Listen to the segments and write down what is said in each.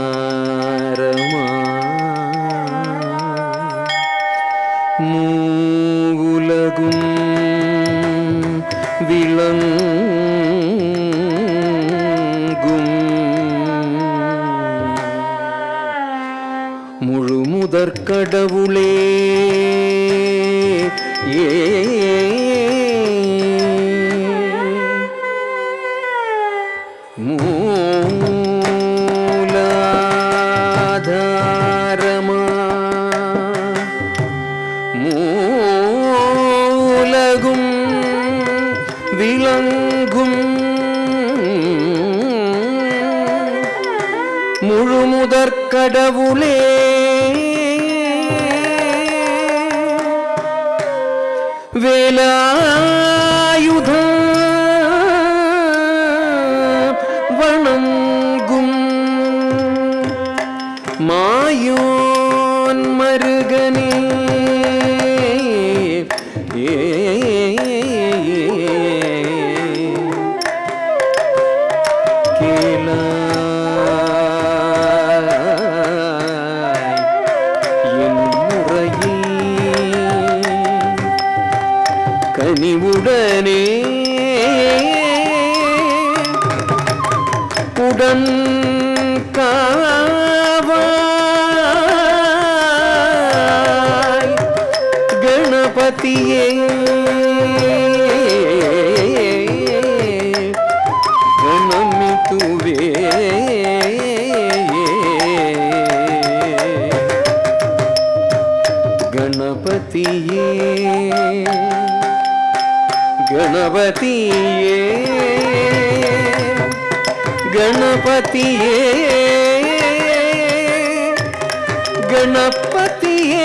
மூலாதாரமா மூவுலகும் விளங்கும் முழுமுதற் கடவுளே மூலாதாரமா மூலகும் விளங்கும் முழுமுதற் கடவுளே வேலாயுத வணங்கும் மாயோன் மருகனே கனிவுடனே உடன் காவாய் கணபதியே கணமித்துவே கணபதியே கணபதியே கணபதியே கணபதியே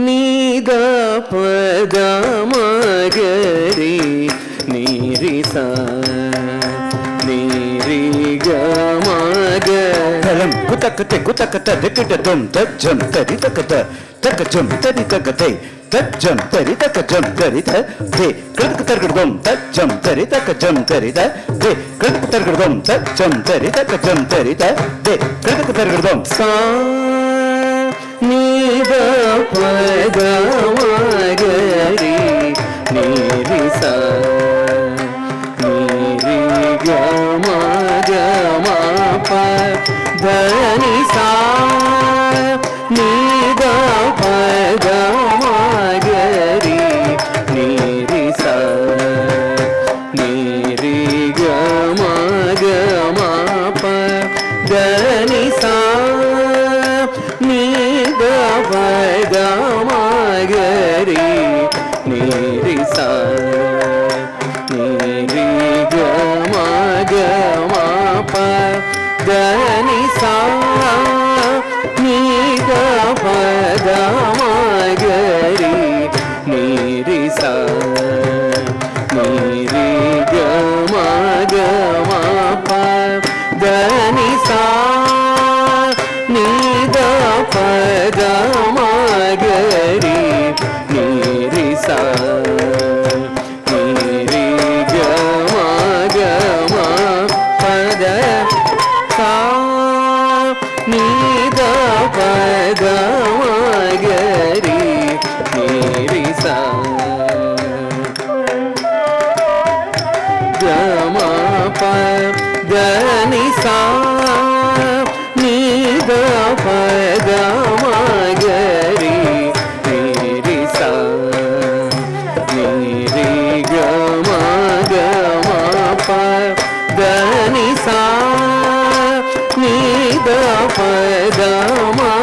நீத பதமகரி நீரிச நீரிகமக தலம் குதக்கத்தை குதக்கத்த திக்கிட்டதும் தஜ்ஜம் தரி தக்கத்த தக்கஜம் தரி தக்கத்தை தஜ்ஜம் தரி தக்கஜம் தரித தே கிழக்கு தர்கிடுதோம் தஜ்ஜம் தரி தக்கஜம் தரித தே கிழக்கு தர்கிடுதோம் தஜ்ஜம் தரி தக்கஜம் தரித தே கிழக்கு தர்கிடுதோம் சா நீத பதமகரி நீரிச நீரிகமக தனிசா நீத பதமகரி நீரிச நீரிகமக தனிசா நீத பதமகரி நீரிச நீரிகமக தனிசா நீத பதமகரி நீரிச நீரிகமக தனிசா நீத பதமகரி நீரிச நீரிகமக பத சா நீத பதமகரி நீரிச கம பதனிசா நீத பதமகரி நீரிச நீரிகமக பதனிசா நீத பதமகரி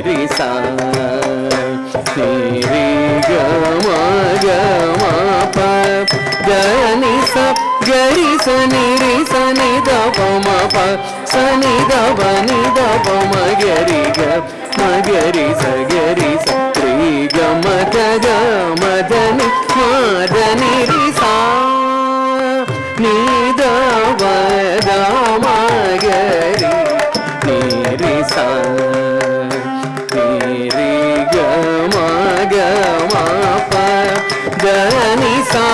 ರಿ ಸಾ ನೀ ರಿ ಗ ಮ ಗ ಮ ಪ ಗ ನಿ ಸ ಗರಿ ಸ ನಿ ರಿ ಸ ನಿ ದ ಪ ಮ ಪ ಸ ನಿ ದ ಪ ನಿ ದ ಪ ಮ ಗರಿ ಗ ಮ ಗರಿ ಸ ರಿ ಗ ಮ ಗ ಗ ಮ ದ ನಿ ಮ ದ ನಿ ರಿ ಸಾ ನೀ ದ ವ ದ ಮ ಗರಿ ನೀ ರಿ ಸಾ ನೀ ರಿ ಗ ಮ ಗ ಮ ಪ ದ ನಿ ಸಾ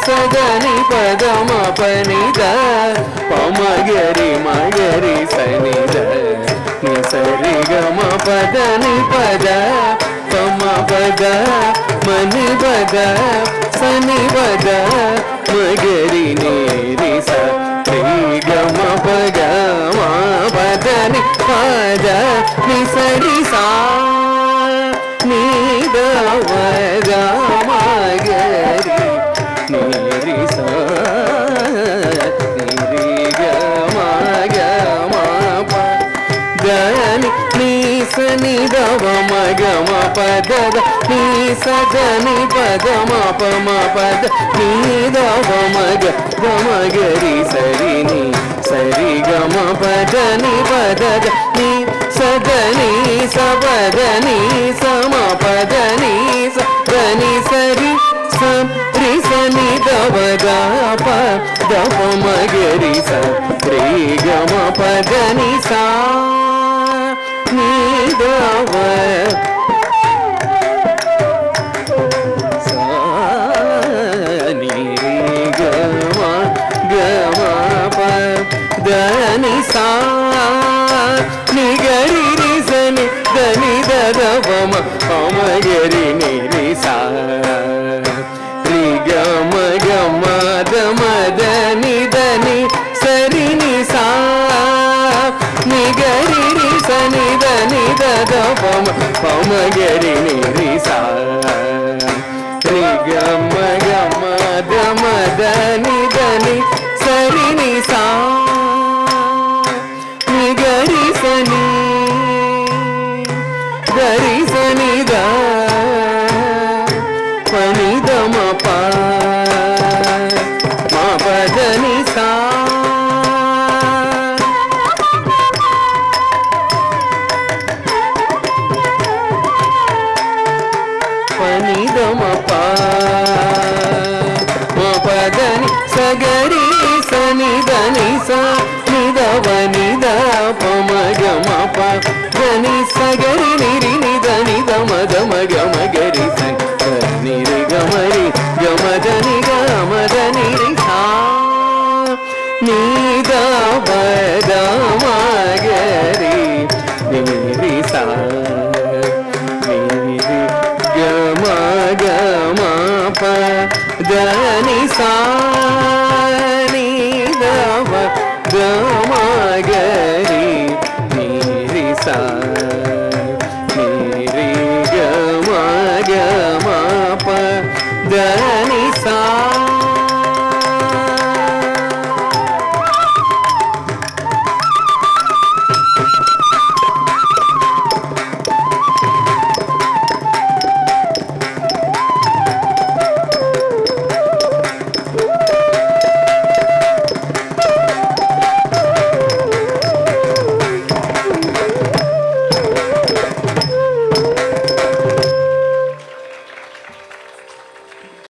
ಸದನಿ ಪದ ಮ ಪನಿ ದ ಪಮಗರಿ ಮಗರಿ ಸನಿ ದ ನಿ ಸರಿ ಗ ಮ ಪದ ನಿ ಪದ ಪಮ ಪದ ಮನಿ ಪದ ಸನಿ ಪದ ಮಗರಿ ನೀರಿ ಸ ರಿ ಗ ಮ ಪದ ಮ ಪದ ನಿ ಪದ ನಿ ಸರಿ ಸಾ ನೀ ದ ವ ಗ ಮಗರಿ ನೀರಿ ಸಾ ನೀರಿ ಗ ಮ ಗ ಮ ಪ ಗ ನಿ ನೀ ಸ ನಿ ದ ವ ಮ ಗ ಮ ಪ ದ ದ ನೀ ಸ ದ ನಿ ಪ ದ ಮ ಪ ಮ ಪ ದ ನೀ ದ ವ ಮ ಗ ಗ ಮ ಗ ರಿ ಸ ರಿ ನಿ ಸ ರಿ ಗ ಮ ಪ ದ ನಿ ಪ ದ ದ ನೀ ಸ ದ ನಿ ಸ ಪ ದ ನಿ ಸ ಮ ಪ ದ ನಿ ಸ ದ ನಿ ಸ ರಿ ಸ ರಿ ಸ ನಿ ದ ವ ದ ಪ ದ ಪ ಮ ಗ ರಿ ಸ ರಿ ಗ ಮ ಪ ದ ನಿ ಸಾ ನೀ ದ ವ ಸಾ ನೀ ಗ ಮ ಗ ಮ ಪ ದ ನಿ ಸಾ ನಿ ಗ ರಿ ರಿ ಸ ನಿ ದ ನಿ ದ ದ ಪ ಮ ಪ ಮ ಗ ರಿ ನಿ ರಿ ಸಾ ರಿ ಗ ಮ ಗ ಮ ದ ಮ ದ ನಿ ದ ನಿ ಸ ರಿ ನಿ ಸಾ ನಿ ಗ ರಿ ರಿ ಸ ನಿ ದ ನಿ ದ ದ ಪ ಮ ಗ ರಿ ನಿ ರಿ ಸಾ ರಿ ಗ ಮ ದ ಮ ದ ನಿ